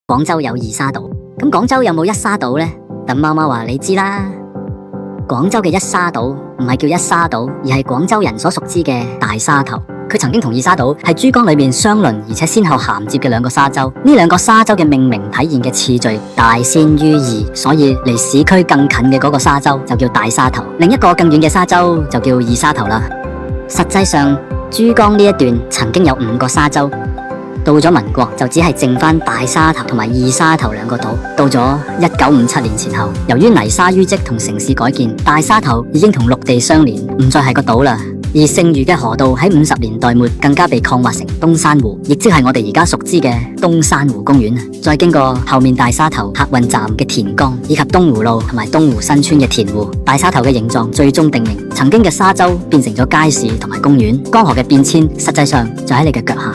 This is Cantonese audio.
廣州有二沙島，咁廣州有冇一沙島呢？等貓貓話你知啦。廣州嘅一沙島唔係叫一沙島，而係廣州人所熟知嘅大沙頭。佢曾經同二沙島係珠江裏面相鄰而且先後銜接嘅兩個沙洲。呢兩個沙洲嘅命名體現嘅次序大先於二，所以離市區更近嘅嗰個沙洲就叫大沙頭，另一個更遠嘅沙洲就叫二沙頭啦。實際上，珠江呢一段曾經有5個沙洲。到咗民國就只係剩翻大沙頭同埋二沙頭兩個島。到咗1957年前後，由於泥沙淤積同城市改建，大沙頭已經同陸地相連，唔再係個島啦。而剩餘嘅河道喺50年代末更加被擴劃成東山湖，亦即係我哋而家熟知嘅東山湖公園。再經過後面大沙頭客運站嘅田江，以及東湖路同埋東湖新村嘅田湖，大沙頭嘅形狀最終定型。曾經嘅沙洲變成咗街市同埋公園。江河嘅變遷實際上就喺你嘅腳下。